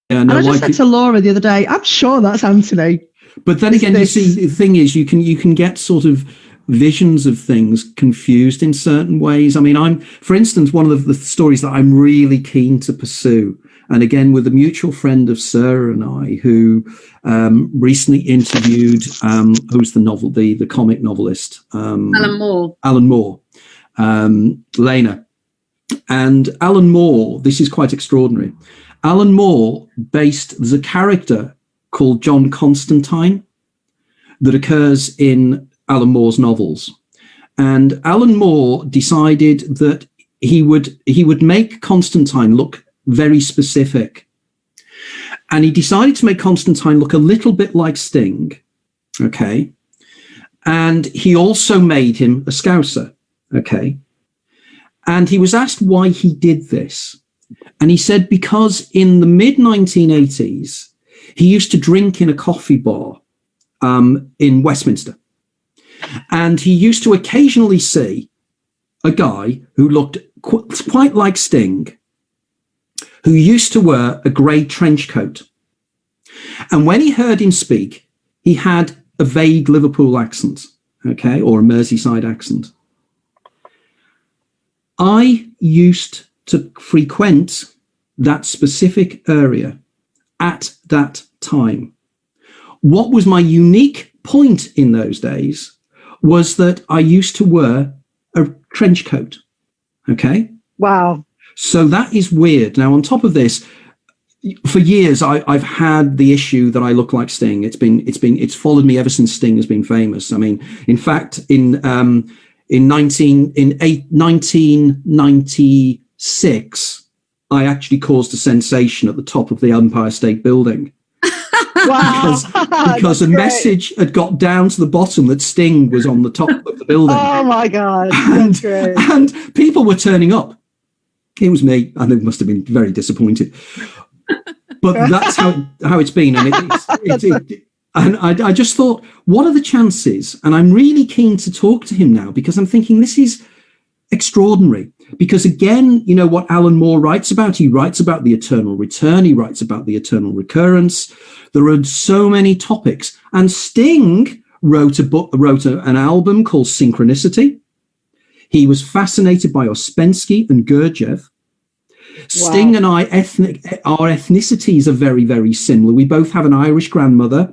Yeah, and I just said to Laura the other day, I'm sure that's Anthony. But then again, you see, the thing is, you can get sort of visions of things confused in certain ways. I mean, for instance, one of the stories that I'm really keen to pursue, and again with a mutual friend of Sarah and I, who recently interviewed who's the comic novelist, Alan Moore, Lena, and Alan Moore. This is quite extraordinary. Alan Moore there's a character called John Constantine that occurs in Alan Moore's novels. And Alan Moore decided that he would make Constantine look very specific. And he decided to make Constantine look a little bit like Sting. Okay. And he also made him a Scouser. Okay. And he was asked why he did this. And he said, because in the mid-1980s, he used to drink in a coffee bar in Westminster. And he used to occasionally see a guy who looked quite like Sting, who used to wear a grey trench coat. And when he heard him speak, he had a vague Liverpool accent, okay, or a Merseyside accent. I used to frequent that specific area at that time. What was my unique point in those days was that I used to wear a trench coat. Okay. Wow. So that is weird. Now, on top of this, for years, I've had the issue that I look like Sting. It's followed me ever since Sting has been famous. I mean, in fact, in 1996, I actually caused a sensation at the top of the Empire State Building. Wow. because a message had got down to the bottom that Sting was on the top of the building. Oh my God. That's great. And people were turning up. It was me, and they must have been very disappointed. But that's how it's been. And I just thought, what are the chances? And I'm really keen to talk to him now, because I'm thinking this is extraordinary. Because again, you know what Alan Moore writes about? He writes about the eternal return. He writes about the eternal recurrence. There are so many topics. And Sting wrote an album called Synchronicity. He was fascinated by Ouspensky and Gurdjieff. Wow. Sting and I, our ethnicities are very, very similar. We both have an Irish grandmother.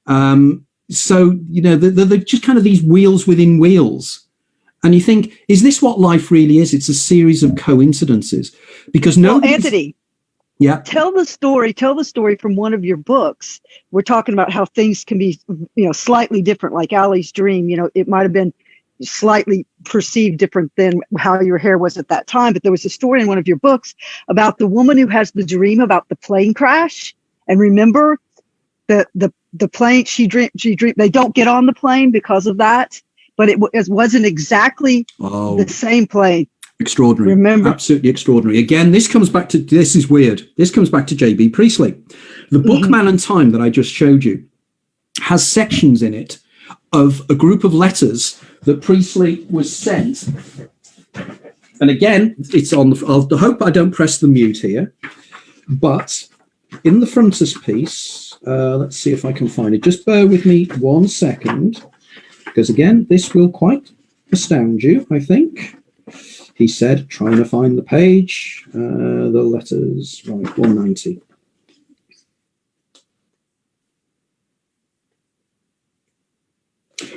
So, you know, they're just kind of these wheels within wheels. And you think, is this what life really is? It's a series of coincidences. Because Anthony, yeah, tell the story from one of your books. We're talking about how things can be, you know, slightly different, like Ali's dream. You know, it might have been slightly perceived different than how your hair was at that time. But there was a story in one of your books about the woman who has the dream about the plane crash. And remember the plane, she dreamed, they don't get on the plane because of that. But it wasn't exactly the same plane. Extraordinary. Remember? Absolutely extraordinary. Again, this comes back to JB Priestley. The book Man and Time that I just showed you has sections in it of a group of letters that Priestley was sent. And again, it's on I hope I don't press the mute here, but in the frontispiece, let's see if I can find it. Just bear with me 1 second. Because again, this will quite astound you, I think. He said, trying to find the page, the letters, right, 190.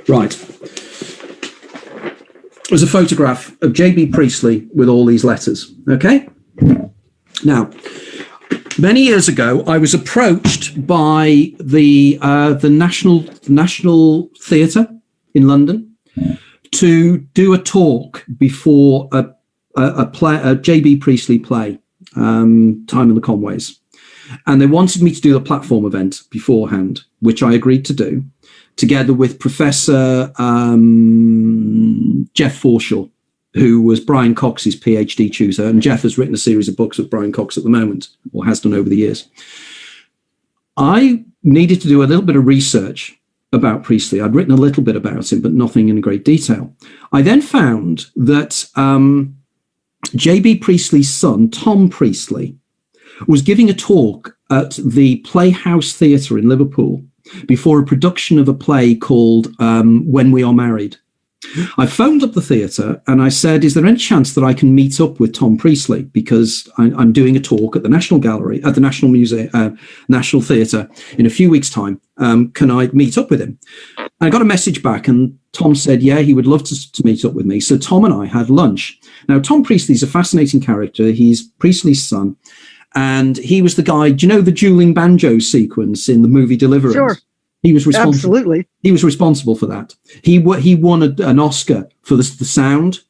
Right. There's a photograph of JB Priestley with all these letters, okay? Now, many years ago, I was approached by the National Theatre in London to do a talk before a JB Priestley play, Time in the Conways. And they wanted me to do a platform event beforehand, which I agreed to do, together with Professor Jeff Forshaw, who was Brian Cox's PhD tutor. And Jeff has written a series of books with Brian Cox at the moment, or has done over the years. I needed to do a little bit of research about Priestley. I'd written a little bit about him, but nothing in great detail. I then found that JB Priestley's son, Tom Priestley, was giving a talk at the Playhouse Theatre in Liverpool before a production of a play called When We Are Married. I phoned up the theatre and I said, is there any chance that I can meet up with Tom Priestley? Because I'm doing a talk at the National Gallery, at the National Museum, National Theatre in a few weeks' time. Can I meet up with him? I got a message back and Tom said, yeah, he would love to meet up with me. So Tom and I had lunch. Now, Tom Priestley is a fascinating character. He's Priestley's son. And he was the guy, do you know the dueling banjo sequence in the movie Deliverance? Sure. He was responsible. Absolutely. He was responsible for that. He won an Oscar for the sound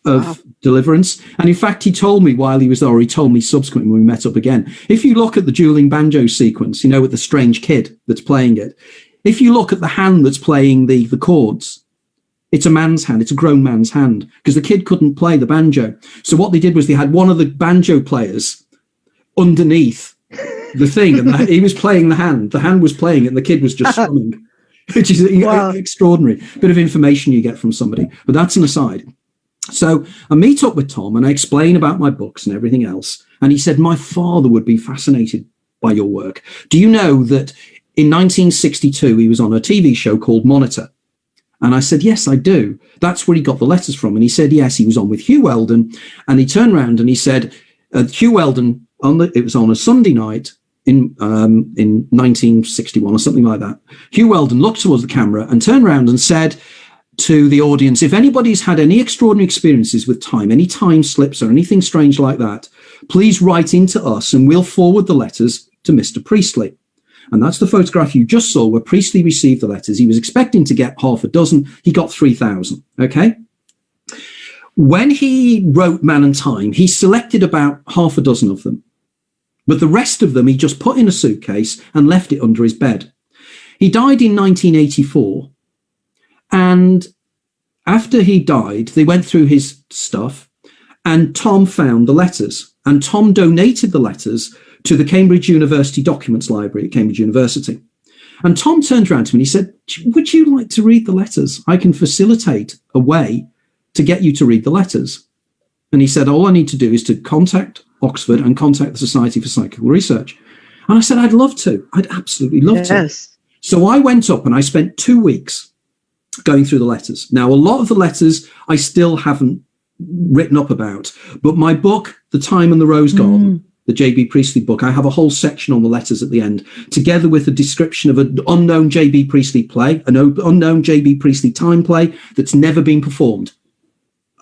of Deliverance. And in fact, he told me while he was there, or he told me subsequently when we met up again, if you look at the dueling banjo sequence, you know, with the strange kid that's playing it, if you look at the hand that's playing the chords, it's a man's hand. It's a grown man's hand because the kid couldn't play the banjo. So what they did was they had one of the banjo players underneath the thing, and he was playing the hand was playing it and the kid was just strumming, which is extraordinary bit of information you get from somebody. But that's an aside. So I meet up with Tom and I explain about my books and everything else, and he said, my father would be fascinated by your work. Do you know that in 1962 he was on a TV show called Monitor? And I said, yes, I do. That's where he got the letters from. And he said, yes, he was on with Hugh Weldon. And he turned around and he said, Hugh Weldon, it was on a Sunday night in 1961 or something like that. Hugh Weldon looked towards the camera and turned around and said to the audience, if anybody's had any extraordinary experiences with time, any time slips or anything strange like that, please write into us and we'll forward the letters to Mr. Priestley. And that's the photograph you just saw where Priestley received the letters. He was expecting to get half a dozen. He got 3,000. Okay. When he wrote Man and Time, he selected about half a dozen of them. But the rest of them he just put in a suitcase and left it under his bed. He died in 1984. And after he died, they went through his stuff and Tom found the letters. And Tom donated the letters to the Cambridge University Documents Library at Cambridge University. And Tom turned around to me and he said, would you like to read the letters? I can facilitate a way to get you to read the letters. And he said, all I need to do is to contact Oxford and contact the Society for Psychical Research. And I said, I'd love to. I'd absolutely love to. So I went up and I spent 2 weeks going through the letters. Now, a lot of the letters I still haven't written up about, but my book, The Time and the Rose Garden, the JB Priestley book, I have a whole section on the letters at the end, together with a description of an unknown JB Priestley play, an unknown JB Priestley time play that's never been performed.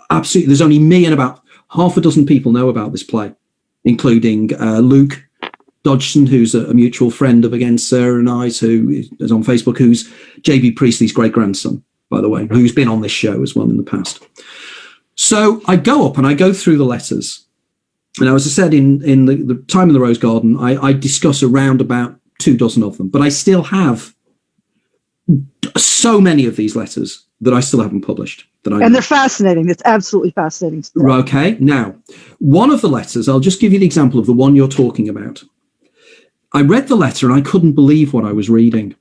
Absolutely. There's only me and about half a dozen people know about this play, including Luke Dodgson, who's a mutual friend of Again Sarah and I's, who is on Facebook, who's JB Priestley's great-grandson, by the way, who's been on this show as well in the past. So I go up and I go through the letters. And as I said, in the Time in the Rose Garden, I discuss around about 2 dozen of them, but I still have so many of these letters that I still haven't published. And they're fascinating. It's absolutely fascinating stuff. Okay. Now, one of the letters, I'll just give you the example of the one you're talking about. I read the letter and I couldn't believe what I was reading.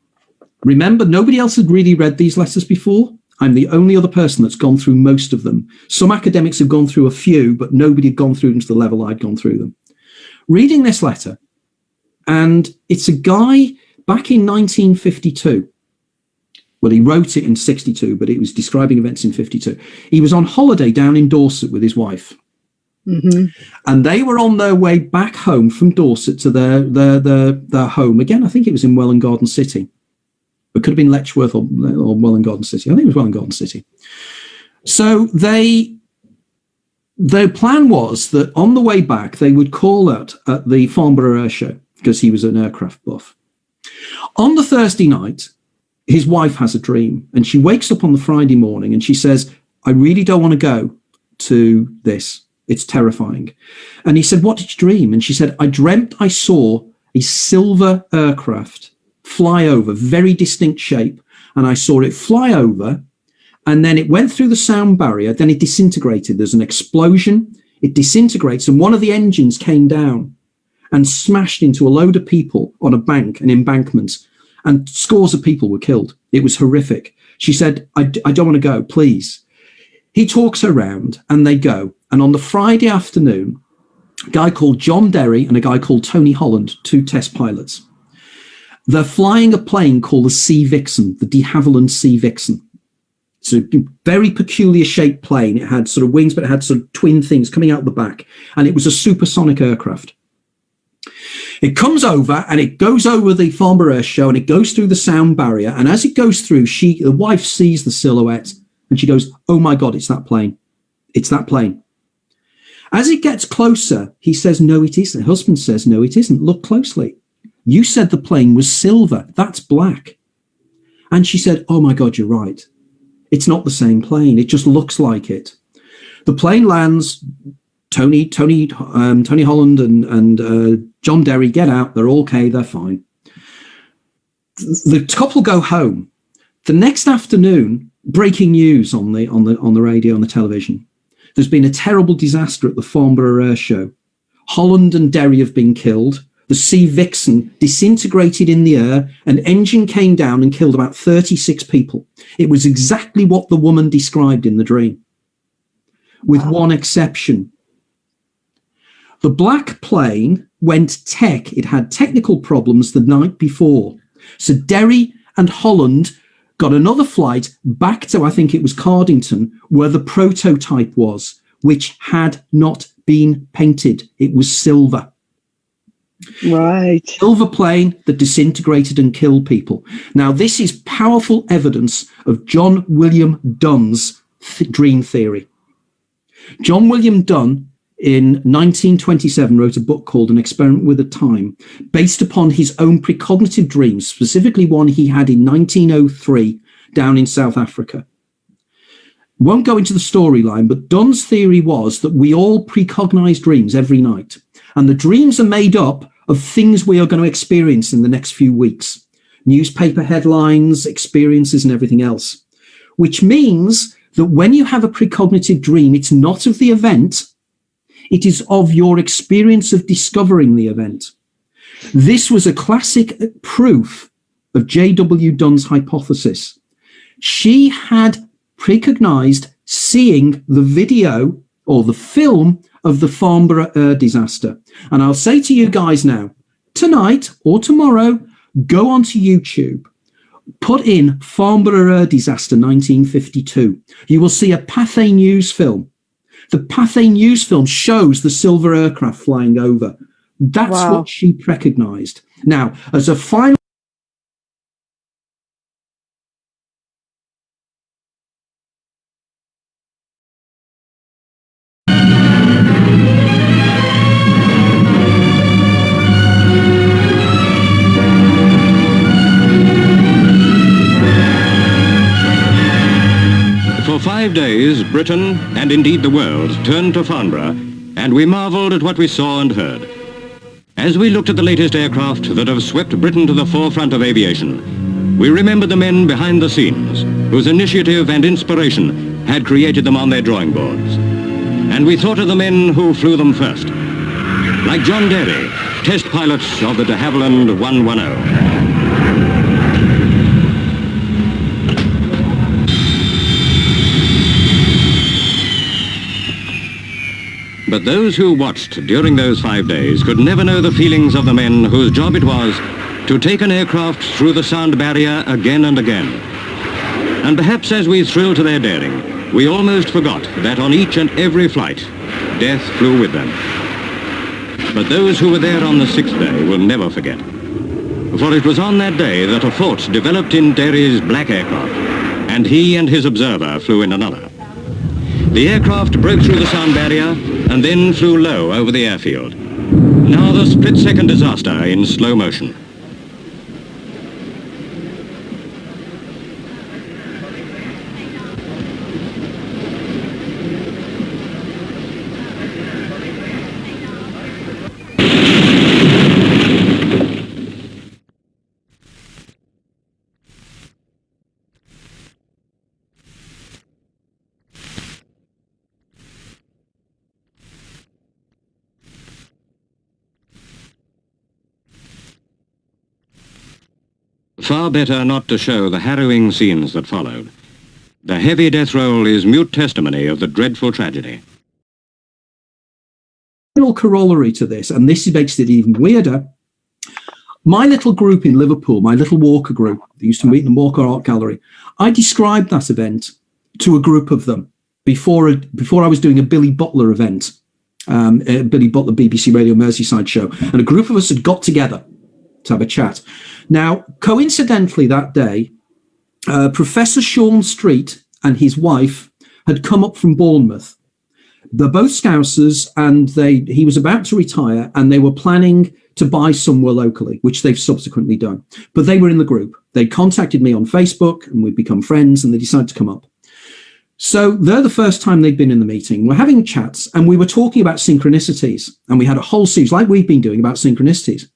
Remember, nobody else had really read these letters before. I'm the only other person that's gone through most of them. Some academics have gone through a few, but nobody had gone through them to the level I'd gone through them. Reading this letter, and it's a guy back in 1952. Well, he wrote it in 62, but it was describing events in 52. He was on holiday down in Dorset with his wife. Mm-hmm. And they were on their way back home from Dorset to their home. Again, I think it was in Welwyn Garden City. It could have been Letchworth or Welwyn Garden City. I think it was Welwyn Garden City. So their plan was that on the way back, they would call at the Farnborough Air Show, because he was an aircraft buff. On the Thursday night, his wife has a dream, and she wakes up on the Friday morning and she says, I really don't want to go to this. It's terrifying. And he said, what did you dream? And she said, I dreamt I saw a silver aircraft fly over, very distinct shape. And I saw it fly over, and then it went through the sound barrier. Then it disintegrated. There's an explosion. It disintegrates. And one of the engines came down and smashed into a load of people on a bank, an embankment. And scores of people were killed. It was horrific. She said, I don't want to go, please. He talks her around and they go. And on the Friday afternoon, a guy called John Derry and a guy called Tony Holland, 2 test pilots. They're flying a plane called the Sea Vixen, the de Havilland Sea Vixen. It's a very peculiar shaped plane. It had sort of wings, but it had sort of twin things coming out the back. And it was a supersonic aircraft. It comes over and it goes over the Farnborough Air Show and it goes through the sound barrier. And as it goes through, the wife sees the silhouette and she goes, "Oh my God, it's that plane. It's that plane." As it gets closer, he says, "No, it isn't." The husband says, "No, it isn't. Look closely. You said the plane was silver. That's black." And she said, "Oh my God, you're right. It's not the same plane. It just looks like it." The plane lands. Tony Holland and John Derry get out. They're okay. They're fine. The couple go home. The next afternoon, breaking news on the radio, on the television. There's been a terrible disaster at the Farnborough Air Show. Holland and Derry have been killed. The Sea Vixen disintegrated in the air. An engine came down and killed about 36 people. It was exactly what the woman described in the dream, with one exception. The black plane went it had technical problems the night before. So Derry and Holland got another flight back to, I think it was Cardington, where the prototype was, which had not been painted. It was silver. Right. Silver plane that disintegrated and killed people. Now, this is powerful evidence of John William Dunne's dream theory. John William Dunne, in 1927, wrote a book called An Experiment with a Time, based upon his own precognitive dreams, specifically one he had in 1903 down in South Africa. Won't go into the storyline, but Dunne's theory was that we all precognize dreams every night. And the dreams are made up of things we are going to experience in the next few weeks. Newspaper headlines, experiences, and everything else. Which means that when you have a precognitive dream, it's not of the event. It is of your experience of discovering the event. This was a classic proof of JW Dunne's hypothesis. She had precognised seeing the video or the film of the Farnborough Air Disaster. And I'll say to you guys now, tonight or tomorrow, go onto YouTube, put in Farnborough Air Disaster 1952. You will see a Pathe news film. The Pathe news film shows the silver aircraft flying over. That's what she precognised. Now, as a final For 5 days, Britain, and indeed the world, turned to Farnborough, and we marvelled at what we saw and heard. As we looked at the latest aircraft that have swept Britain to the forefront of aviation, we remembered the men behind the scenes, whose initiative and inspiration had created them on their drawing boards. And we thought of the men who flew them first, like John Derry, test pilots of the de Havilland 110. But those who watched during those 5 days could never know the feelings of the men whose job it was to take an aircraft through the sound barrier again and again. And perhaps as we thrilled to their daring, we almost forgot that on each and every flight, death flew with them. But those who were there on the 6th day will never forget. For it was on that day that a fault developed in Derry's black aircraft, and he and his observer flew in another. The aircraft broke through the sound barrier and then flew low over the airfield. Now the split-second disaster in slow motion. Far better not to show the harrowing scenes that followed. The heavy death roll is mute testimony of the dreadful tragedy. corollary to this, and this makes it even weirder. My little group in Liverpool, my little Walker group, they used to meet in the Walker Art Gallery. I described that event to a group of them before I was doing a Billy Butler event, Billy Butler BBC Radio Merseyside show, and a group of us had got together to have a chat. Now, coincidentally, that day, Professor Sean Street and his wife had come up from Bournemouth. They're both Scousers, and he was about to retire, and they were planning to buy somewhere locally, which they've subsequently done. But they were in the group. They contacted me on Facebook, and we'd become friends, and they decided to come up. So they're the first time they'd been in the meeting. We're having chats, and we were talking about synchronicities, and we had a whole series, like we've been doing, about synchronicities.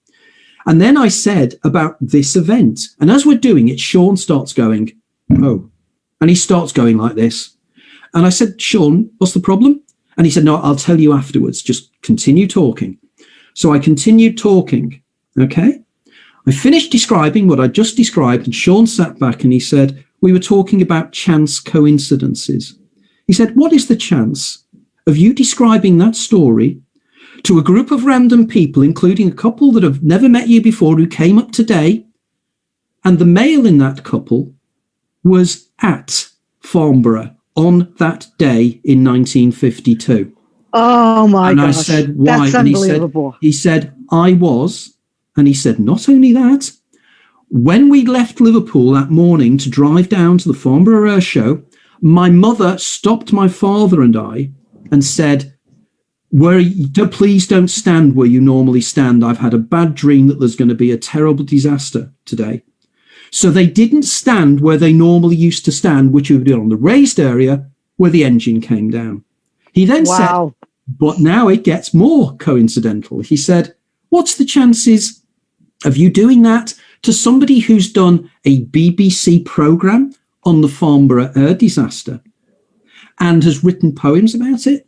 And then I said about this event, and as we're doing it, Sean starts going, oh, and he starts going like this. And I said, Sean, what's the problem? And he said, no, I'll tell you afterwards. Just continue talking. So I continued talking. Okay. I finished describing what I just described, and Sean sat back and he said, we were talking about chance coincidences. He said, what is the chance of you describing that story to a group of random people, including a couple that have never met you before, who came up today, and the male in that couple was at Farnborough on that day in 1952. Oh my gosh. And I said, why? That's unbelievable. He said, I was. And he said, not only that, when we left Liverpool that morning to drive down to the Farnborough Air Show, my mother stopped my father and I and said, please don't stand where you normally stand. I've had a bad dream that there's going to be a terrible disaster today. So they didn't stand where they normally used to stand, which would be on the raised area where the engine came down. He then said, but now it gets more coincidental. He said, what's the chances of you doing that to somebody who's done a BBC programme on the Farnborough Air Disaster and has written poems about it?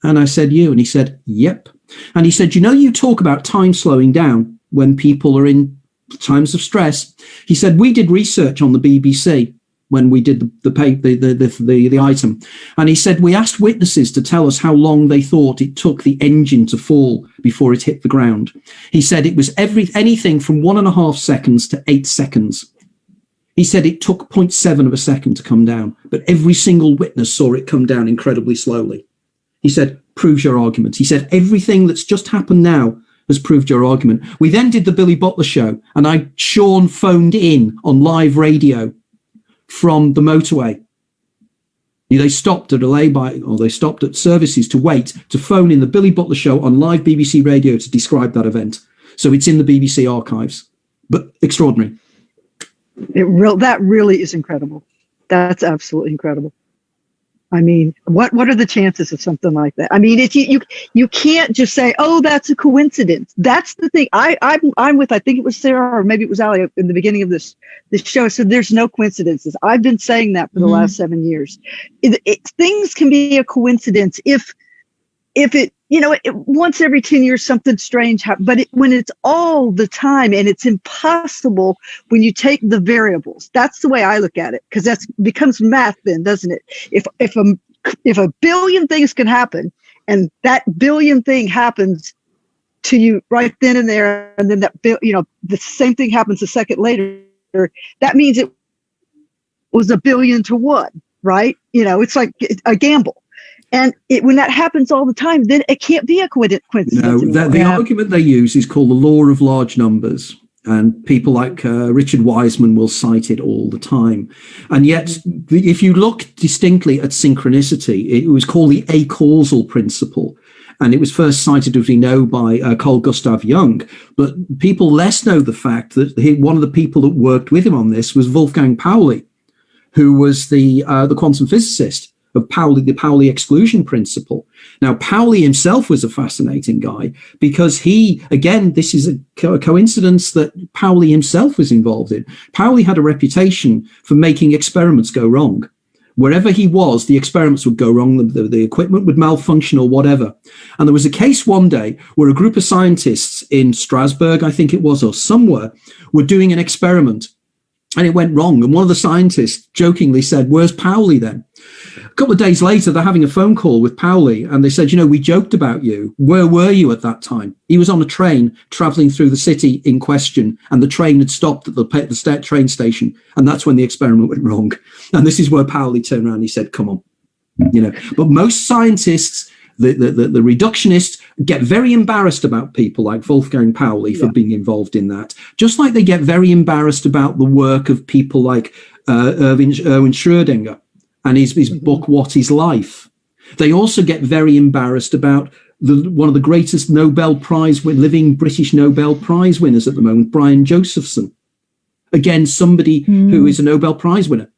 And I said, you? And he said, yep. And he said, you talk about time slowing down when people are in times of stress. He said, we did research on the BBC when we did the item. And he said, we asked witnesses to tell us how long they thought it took the engine to fall before it hit the ground. He said it was anything from 1.5 seconds to 8 seconds. He said it took 0.7 of a second to come down, but every single witness saw it come down incredibly slowly. He said, proves your argument. He said, everything that's just happened now has proved your argument. We then did the Billy Butler show, and Sean phoned in on live radio from the motorway. They stopped at they stopped at services to wait to phone in the Billy Butler show on live BBC radio to describe that event. So it's in the BBC archives, but extraordinary. That really is incredible. That's absolutely incredible. I mean, what are the chances of something like that? I mean, it's you can't just say, "Oh, that's a coincidence." That's the thing. I'm with. I think it was Sarah or maybe it was Ali in the beginning of this show. So there's no coincidences. I've been saying that for the last 7 years. Things can be a coincidence if it once every 10 years something strange happens. But when it's all the time and it's impossible when you take the variables. That's the way I look at it, because that becomes math then, doesn't it? If a billion things can happen and that billion thing happens to you right then and there, and then the same thing happens a second later, that means it was a billion to one, right? It's like a gamble. And when that happens all the time, then it can't be a coincidence. No, the argument they use is called the law of large numbers. And people like Richard Wiseman will cite it all the time. And yet, if you look distinctly at synchronicity, it was called the acausal principle. And it was first cited, as we know, by Carl Gustav Jung. But people less know the fact that one of the people that worked with him on this was Wolfgang Pauli, who was the quantum physicist of the Pauli exclusion principle. Now, Pauli himself was a fascinating guy because this is a coincidence that Pauli himself was involved in. Pauli had a reputation for making experiments go wrong. Wherever he was, the experiments would go wrong, the equipment would malfunction or whatever. And there was a case one day where a group of scientists in Strasbourg, I think it was, or somewhere, were doing an experiment. and it went wrong. And one of the scientists jokingly said, "Where's Pauli then?" A couple of days later, they're having a phone call with Pauli, and they said, "We joked about you. Where were you at that time?" He was on a train traveling through the city in question, and the train had stopped at the train station, and that's when the experiment went wrong. And this is where Pauli turned around and he said, "Come on." But most scientists, the reductionists, get very embarrassed about people like Wolfgang Pauli for being involved in that, just like they get very embarrassed about the work of people like Erwin Schrödinger and his book, What is Life? They also get very embarrassed about one of the greatest living British Nobel Prize winners at the moment, Brian Josephson. Again, somebody who is a Nobel Prize winner.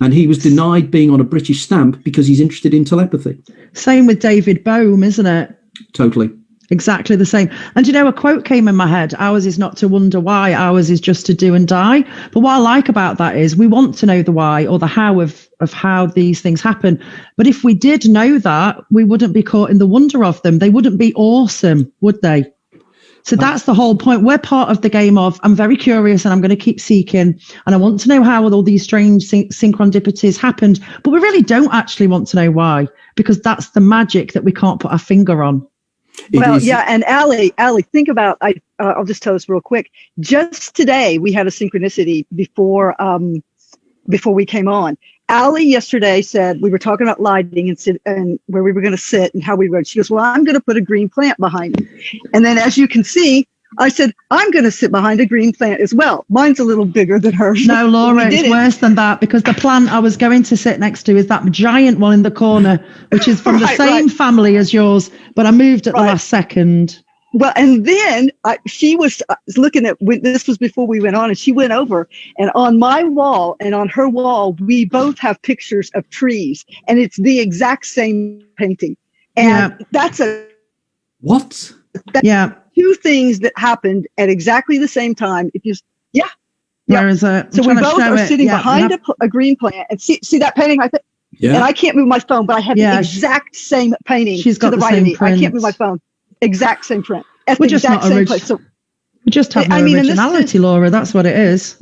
And he was denied being on a British stamp because he's interested in telepathy. Same with David Bohm, isn't it? Totally. Exactly the same. And a quote came in my head: ours is not to wonder why, ours is just to do and die. But what I like about that is we want to know the why or the how of how these things happen. But if we did know that, we wouldn't be caught in the wonder of them. They wouldn't be awesome, would they? So that's the whole point. We're part of the game of, I'm very curious and I'm going to keep seeking, and I want to know how all these strange synchronicity happened, but we really don't actually want to know why, because that's the magic that we can't put our finger on. And Ali, think about, I'll just tell us real quick. Just today, we had a synchronicity before we came on. Ali yesterday said, we were talking about lighting and where we were going to sit and how we would. She goes, "Well, I'm going to put a green plant behind me." And then, as you can see, I said, "I'm going to sit behind a green plant as well. Mine's a little bigger than hers." No, Laura, it's worse than that, because the plant I was going to sit next to is that giant one in the corner, which is from the same family as yours, but I moved at the last second. Well, and then she was looking at, this was before we went on, and she went over, and on my wall and on her wall, we both have pictures of trees, and it's the exact same painting. And that's what? Two things that happened at exactly the same time. Where is it? So we both are sitting behind a green plant, and see that painting right there? Yeah. And I can't move my phone, but I have the exact same painting. She's got to the right of me. I can't move my phone. Exact same print. We're just not place. So we just have no originality, Laura. That's what it is.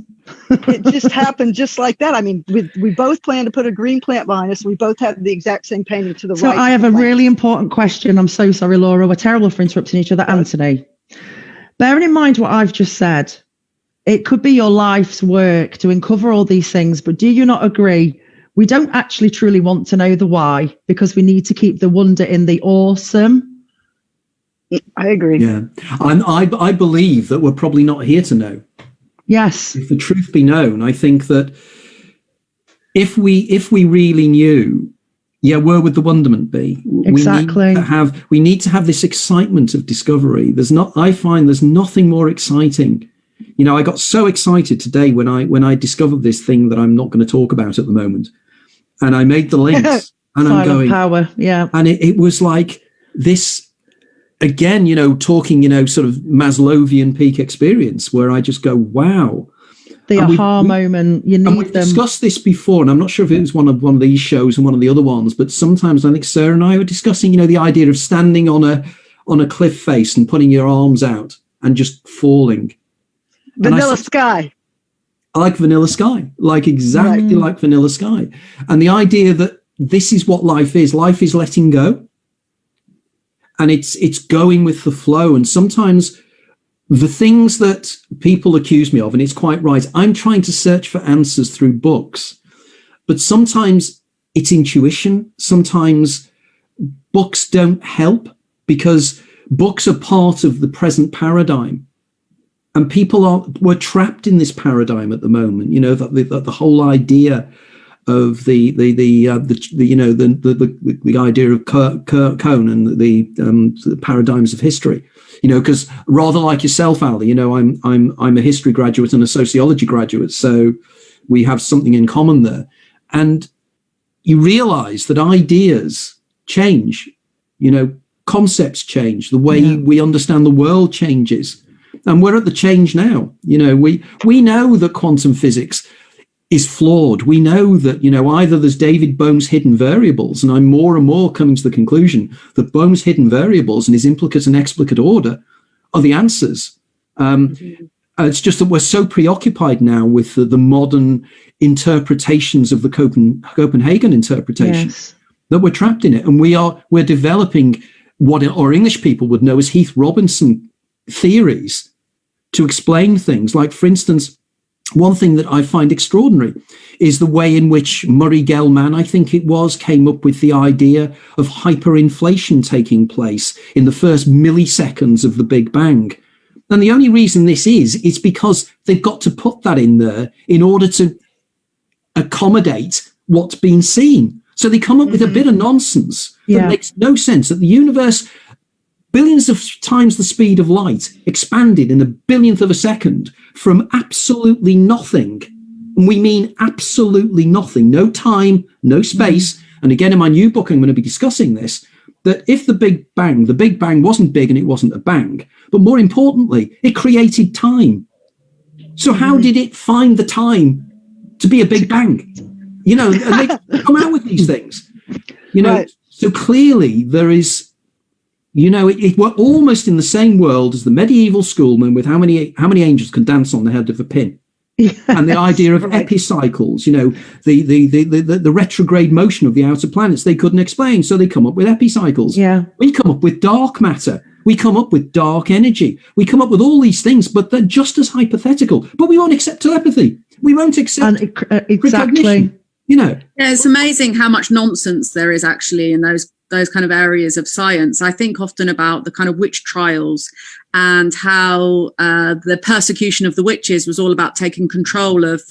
It just happened just like that. I mean, we both plan to put a green plant behind us. We both have the exact same painting to the right. So I have a really important question. I'm so sorry, Laura. We're terrible for interrupting each other. Anthony, bearing in mind what I've just said, it could be your life's work to uncover all these things, but do you not agree? We don't actually truly want to know the why, because we need to keep the wonder in the awesome. I agree. Yeah, I believe that we're probably not here to know. Yes. If the truth be known, I think that if we really knew, where would the wonderment be? Exactly. We need to have this excitement of discovery. I find there's nothing more exciting. I got so excited today when I discovered this thing that I'm not going to talk about at the moment, and I made the links, and I'm going power. Yeah. And it was like this. Again, talking, sort of Maslowian peak experience, where I just go, wow. The aha moment, you need them. We've discussed this before, and I'm not sure if it was one of these shows and one of the other ones, but sometimes I think Sarah and I were discussing, the idea of standing on a cliff face and putting your arms out and just falling. Vanilla Sky. I like Vanilla Sky, exactly like Vanilla Sky. And the idea that this is what life is. Life is letting go. And it's going with the flow. And sometimes the things that people accuse me of, and it's quite right, I'm trying to search for answers through books. But sometimes it's intuition. Sometimes books don't help, because books are part of the present paradigm. And we're trapped in this paradigm at the moment, that the whole idea of the idea of Cone and the paradigms of history, because rather like yourself, Ali, I'm a history graduate and a sociology graduate, so we have something in common there. And you realize that ideas change, concepts change, the way we understand the world changes, and we're at the change now. We know that quantum physics is flawed. We know that, either there's David Bohm's hidden variables, and I'm more and more coming to the conclusion that Bohm's hidden variables and his implicate and explicate order are the answers. And It's just that we're so preoccupied now with the modern interpretations of the Copenhagen interpretation that we're trapped in it. And we're developing what our English people would know as Heath Robinson theories to explain things. Like, for instance, one thing that I find extraordinary is the way in which Murray Gell-Mann, I think it was, came up with the idea of hyperinflation taking place in the first milliseconds of the Big Bang. And the only reason this is because they've got to put that in there in order to accommodate what's been seen. So they come up with a bit of nonsense that makes no sense, that the universe, billions of times the speed of light, expanded in a billionth of a second from absolutely nothing. And we mean absolutely nothing, no time, no space. And again, in my new book, I'm going to be discussing this, that if the Big Bang wasn't big and it wasn't a bang, but more importantly, it created time. So how did it find the time to be a Big Bang? You know, and they come out with these things, you know. Right. So clearly there is, you know, we're almost in the same world as the medieval schoolmen with how many angels can dance on the head of a pin. Yes. And the idea of epicycles, you know, the retrograde motion of the outer planets, they couldn't explain. So they come up with epicycles. Yeah. We come up with dark matter. We come up with dark energy. We come up with all these things, but they're just as hypothetical. But we won't accept telepathy. We won't accept precognition. You know. Yeah, it's amazing how much nonsense there is actually in those kind of areas of science. I think often about the kind of witch trials and how the persecution of the witches was all about taking control of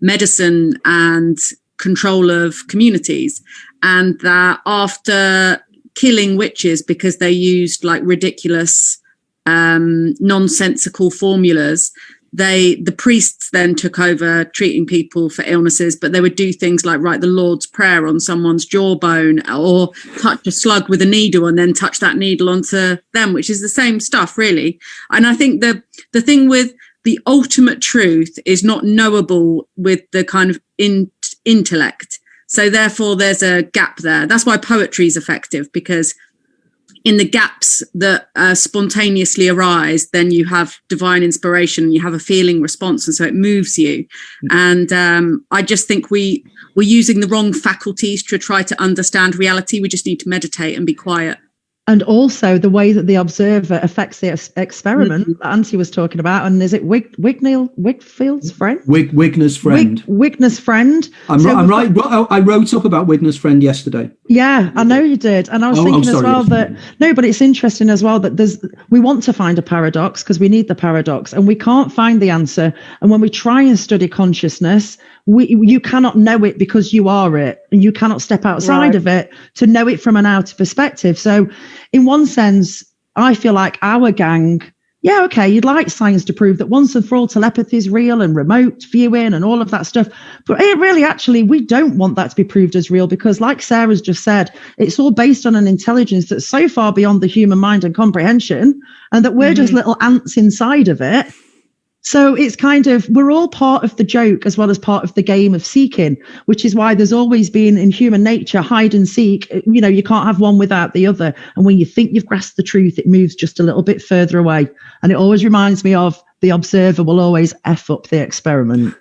medicine and control of communities. And that after killing witches because they used like ridiculous, nonsensical formulas, the priests then took over treating people for illnesses, but they would do things like write the Lord's Prayer on someone's jawbone or touch a slug with a needle and then touch that needle onto them, which is the same stuff, really. And I think the thing with the ultimate truth is not knowable with the kind of intellect. So therefore, there's a gap there. That's why poetry is effective, because in the gaps that spontaneously arise, then you have divine inspiration, you have a feeling response, and so it moves you. And I just think we're using the wrong faculties to try to understand reality. We just need to meditate and be quiet. And also the way that the observer affects the experiment that Auntie was talking about. And is it Wigfield's friend? Wigner's friend. Wigner's friend. I'm right. Well, I wrote up about Wigner's friend yesterday. Yeah, I know you did. And I was thinking as well but it's interesting as well that we want to find a paradox because we need the paradox and we can't find the answer. And when we try and study consciousness, you cannot know it because you are it, and you cannot step outside of it to know it from an outer perspective. So in one sense, I feel like our gang, you'd like science to prove that once and for all telepathy is real and remote viewing and all of that stuff. But it really, actually, we don't want that to be proved as real because, like Sarah's just said, it's all based on an intelligence that's so far beyond the human mind and comprehension, and that we're just little ants inside of it. So it's kind of, we're all part of the joke as well as part of the game of seeking, which is why there's always been in human nature, hide and seek. You know, you can't have one without the other. And when you think you've grasped the truth, it moves just a little bit further away. And it always reminds me of the observer will always F up the experiment.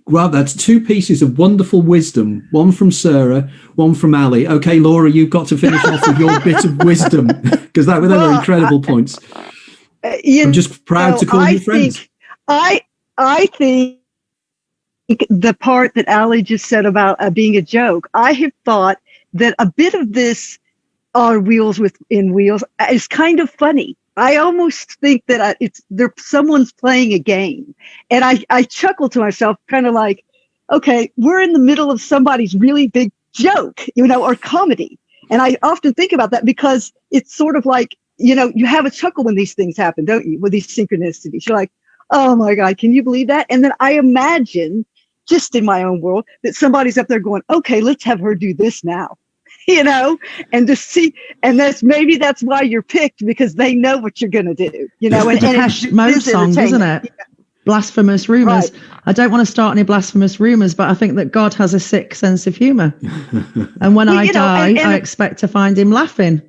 Well, that's two pieces of wonderful wisdom, one from Sarah, one from Ali. Okay, Laura, you've got to finish off with your bit of wisdom because they were incredible points. I'm just proud to call you friends. I think the part that Ali just said about being a joke, I have thought that a bit of this on wheels within wheels is kind of funny. I almost think that someone's playing a game. And I chuckle to myself, kind of like, okay, we're in the middle of somebody's really big joke, or comedy. And I often think about that because it's sort of like, you have a chuckle when these things happen, don't you? With these synchronicities. You're like, oh my God, can you believe that? And then I imagine, just in my own world, that somebody's up there going, okay, let's have her do this now, and to see, and that's why you're picked, because they know what you're going to do, and Depeche Mode song, isn't it? Yeah. Blasphemous rumors. Right. I don't want to start any blasphemous rumors, but I think that God has a sick sense of humor. And when I die, I expect to find him laughing.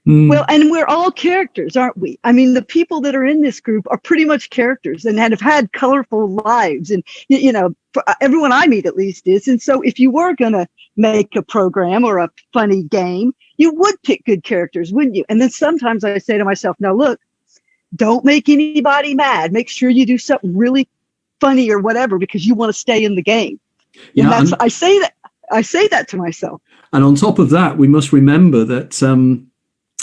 Well, and we're all characters, aren't we? I mean, the people that are in this group are pretty much characters and have had colorful lives. And, you know, everyone I meet at least is. And so if you were going to make a program or a funny game, you would pick good characters, wouldn't you? And then sometimes I say to myself, now, look, don't make anybody mad. Make sure you do something really funny or whatever, because you want to stay in the game. And that's, I say that to myself. And on top of that, we must remember that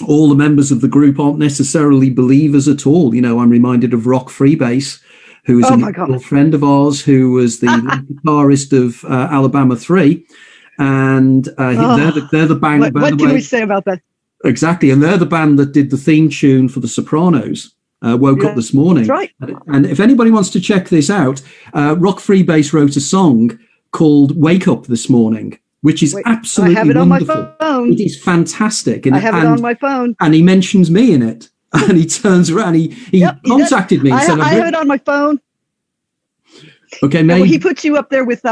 all the members of the group aren't necessarily believers at all. You know, I'm reminded of Rock Freebase, who is a friend of ours, who was the guitarist of Alabama 3. And they're the band. What can we say about that? Exactly. And they're the band that did the theme tune for The Sopranos. Woke Up This Morning. That's right. And if anybody wants to check this out, Rock Freebase wrote a song called Wake Up This Morning, which is absolutely wonderful. I have it on my phone. It is fantastic. And, I have it on my phone. And he mentions me in it. And he turns around. He contacted me. I have it on my phone. Okay, maybe. He puts you up there with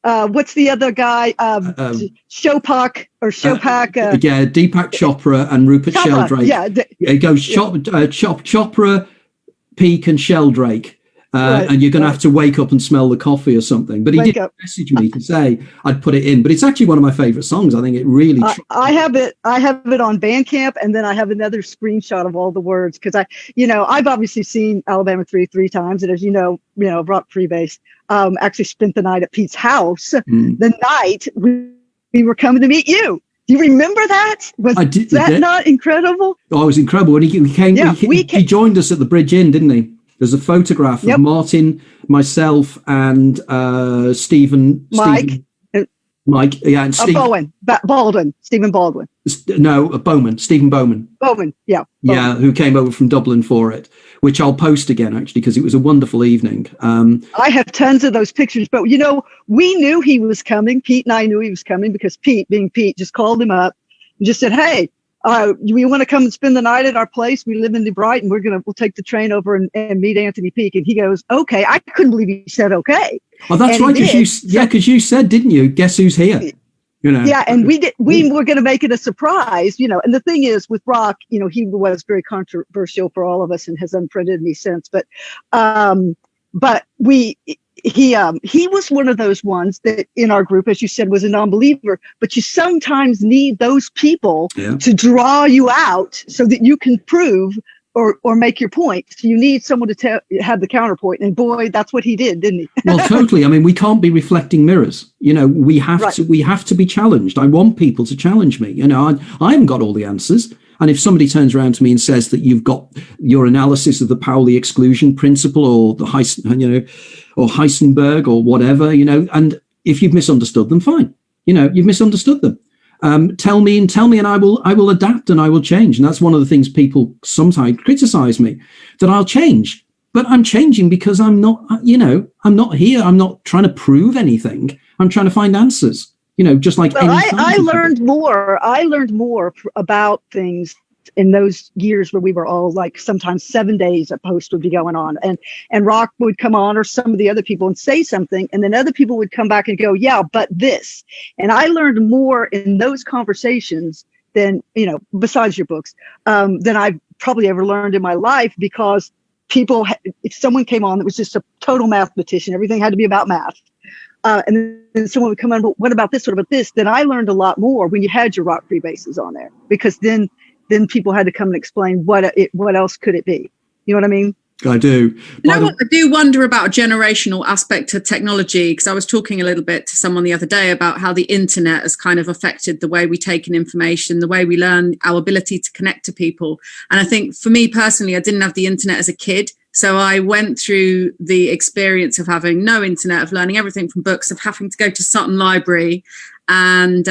what's the other guy? Chopak or Chopak. Yeah, Deepak Chopra and Rupert Sheldrake. Yeah, it goes Chopra, Peake, and Sheldrake. Right, and you're going to have to wake up and smell the coffee or something. But he did message me to say I'd put it in. But it's actually one of my favorite songs. I think it really. I have it on Bandcamp, and then I have another screenshot of all the words because I've obviously seen Alabama 3 times, and as you know, Rock Freebase actually spent the night at Pete's house. The night we were coming to meet you. Do you remember that? Was that not incredible? Oh, it was incredible. When he came, he joined us at the Bridge Inn, didn't he? There's a photograph of Martin, myself, and Stephen. Mike, yeah, and Stephen Baldwin, Stephen Baldwin. No, Stephen Bowman. Bowman, yeah. Yeah, who came over from Dublin for it, which I'll post again, actually, because it was a wonderful evening. I have tons of those pictures, but, we knew he was coming. Pete and I knew he was coming because Pete, being Pete, just called him up and just said, hey, you want to come and spend the night at our place? We live in New Brighton. We'll take the train over and meet Anthony Peake. And he goes, okay. I couldn't believe he said okay. Oh, that's right. Because you said, didn't you? Guess who's here? Yeah, and we were going to make it a surprise, And the thing is, with Rock, he was very controversial for all of us and has unfriended me since. But he was one of those ones that in our group, as you said, was a non-believer. But you sometimes need those people to draw you out so that you can prove or make your point. So you need someone to have the counterpoint. And boy, that's what he did, didn't he? Well, totally. I mean, we can't be reflecting mirrors. We have to be challenged. I want people to challenge me. I haven't got all the answers. And if somebody turns around to me and says that you've got your analysis of the Pauli exclusion principle or the or Heisenberg or whatever, and if you've misunderstood them, fine. You've misunderstood them. Tell me, and I will adapt and I will change. And that's one of the things people sometimes criticize me, that I'll change. But I'm changing because I'm not here. I'm not trying to prove anything. I'm trying to find answers. Just like I learned more about things in those years where we were all like sometimes 7 days a post would be going on and Rock would come on or some of the other people and say something. And then other people would come back and go, yeah, but this. And I learned more in those conversations than, besides your books, than I've probably ever learned in my life, because if someone came on that was just a total mathematician, everything had to be about math. And then someone would come on, but what about this? What about this? Then I learned a lot more when you had your Rock Freebases on there, because then people had to come and explain what else could it be. You know what I mean? I do. I do wonder about a generational aspect to technology, because I was talking a little bit to someone the other day about how the internet has kind of affected the way we take in information, the way we learn, our ability to connect to people. And I think for me personally, I didn't have the internet as a kid. So I went through the experience of having no internet, of learning everything from books, of having to go to Sutton Library. And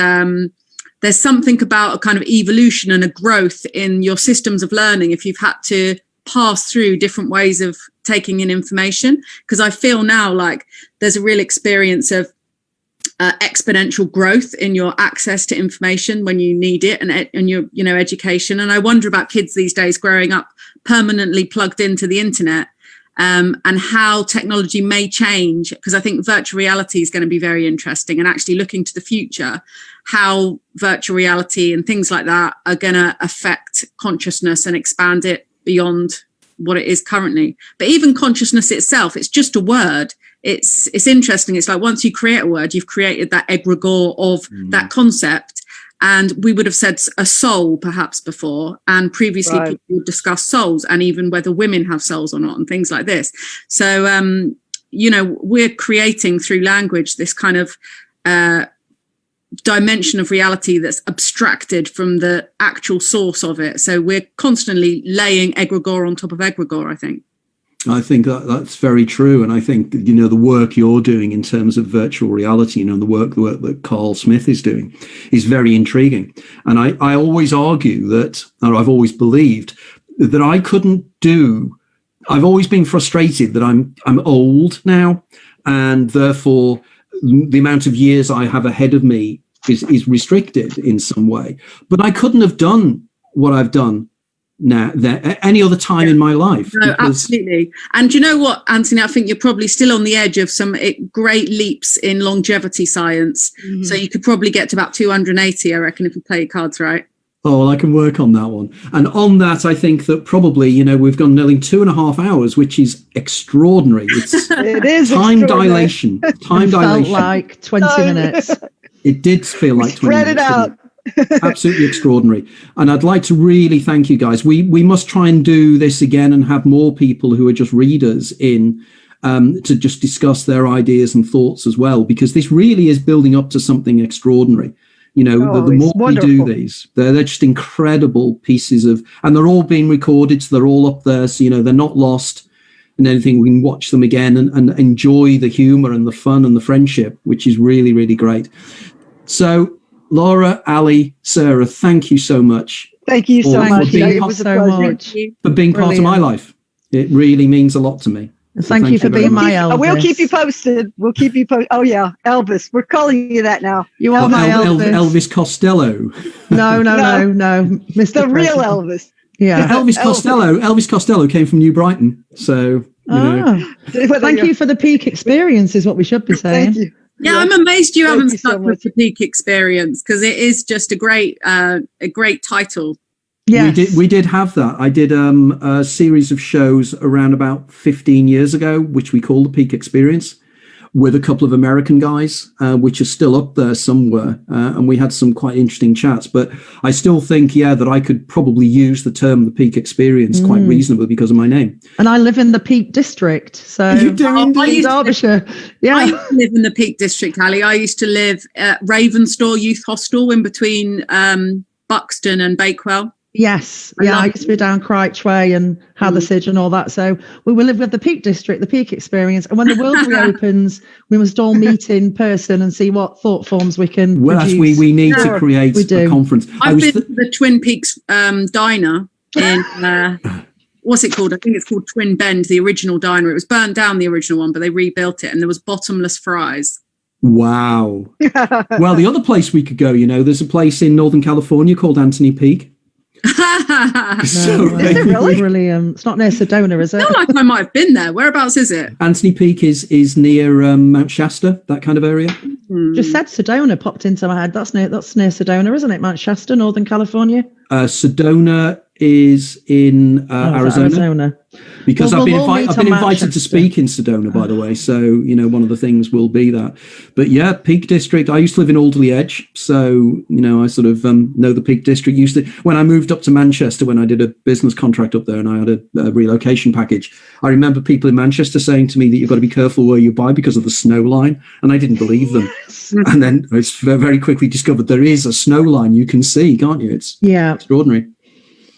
there's something about a kind of evolution and a growth in your systems of learning if you've had to pass through different ways of taking in information. Because I feel now like there's a real experience of exponential growth in your access to information when you need it, and your education. And I wonder about kids these days growing up permanently plugged into the internet, and how technology may change, because I think virtual reality is going to be very interesting, and actually looking to the future, how virtual reality and things like that are going to affect consciousness and expand it beyond what it is currently. But even consciousness itself, it's just a word. It's interesting. It's like once you create a word, you've created that egregore of that concept. And we would have said a soul perhaps before, and previously people would discuss souls and even whether women have souls or not and things like this. So, we're creating through language this kind of dimension of reality that's abstracted from the actual source of it. So we're constantly laying egregore on top of egregore, I think. I think that's very true. And I think, the work you're doing in terms of virtual reality, the work that Carl Smith is doing is very intriguing. And I always argue that, or I've always believed that I couldn't do, I've always been frustrated that I'm old now, and therefore the amount of years I have ahead of me is restricted in some way. But I couldn't have done what I've done now any other time in my life. No, absolutely. And you know what, Anthony, I think you're probably still on the edge of some great leaps in longevity science. So you could probably get to about 280, I reckon, if you play your cards right. Oh, well, I can work on that one. And on that, I think that probably, we've gone nearly 2.5 hours, which is extraordinary. It is time dilation. Time dilation. Felt like 20 minutes. It did feel like 20 spread minutes. It out. Absolutely extraordinary. And I'd like to really thank you guys. We must try and do this again and have more people who are just readers in to just discuss their ideas and thoughts as well, because this really is building up to something extraordinary. The more we do these, they're just incredible pieces and they're all being recorded, so they're all up there. So, they're not lost and anything. We can watch them again and enjoy the humor and the fun and the friendship, which is really, really great. So, Laura, Ali, Sarah, thank you so much. Thank you so much. It was a pleasure. For being part of my life. It really means a lot to me. Thank you for being my Elvis. We'll keep you posted. We'll keep you posted. Oh, yeah, Elvis. We're calling you that now. You are my Elvis. Elvis Costello. No. Mr. The real President. Elvis. Yeah. Elvis Costello. Elvis Costello came from New Brighton. So, Thank you for the Peake experience is what we should be saying. Thank you. Yeah, I'm amazed you haven't stuck with the Peake experience, because it is just a great title. Yes. We did have that. I did a series of shows around about 15 years ago, which we call the Peake Experience, with a couple of American guys, which are still up there somewhere. And we had some quite interesting chats. But I still think, that I could probably use the term the Peake Experience quite reasonably because of my name. And I live in the Peake District. So you do indeed. Derbyshire. Yeah. I used to live in the Peake District, Ali. I used to live at Ravenstor Youth Hostel in between Buxton and Bakewell. Yes. I used to be down Crouch Way and Hathersage and all that. So we will live with the Peake District, the Peake Experience. And when the world reopens, we must all meet in person and see what thought forms we can produce. We need to create a conference. I've been to the Twin Peaks diner in, what's it called? I think it's called Twin Bend, the original diner. It was burnt down, the original one, but they rebuilt it and there was bottomless fries. Wow. Well, the other place we could go, there's a place in Northern California called Anthony Peake. So, really? Brilliant. It's not near Sedona, is it? I feel like I might have been there. Whereabouts is it? Anthony Peake is near Mount Shasta, that kind of area. Just said Sedona popped into my head. That's near Sedona, isn't it? Mount Shasta, Northern California. Sedona is in Arizona. Because I've been invited to speak in Sedona, by the way. So, one of the things will be that. But yeah, Peake District. I used to live in Alderley Edge. So, I sort of know the Peake District. When I moved up to Manchester, when I did a business contract up there and I had a relocation package, I remember people in Manchester saying to me that you've got to be careful where you buy because of the snow line. And I didn't believe them. And then I very quickly discovered there is a snow line you can see, can't you? It's extraordinary.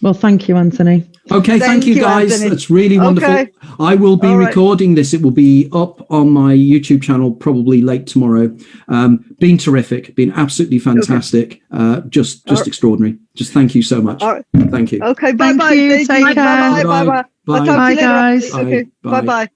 Well, thank you, Anthony. Okay, thank you guys. Anthony. That's really wonderful. Okay. I will be recording this. It will be up on my YouTube channel probably late tomorrow. Been terrific. Been absolutely fantastic. Just extraordinary. Just thank you so much. Thank you. Okay, bye-bye. Take care. Bye-bye. Bye, I'll talk to you later. guys. Okay, bye-bye.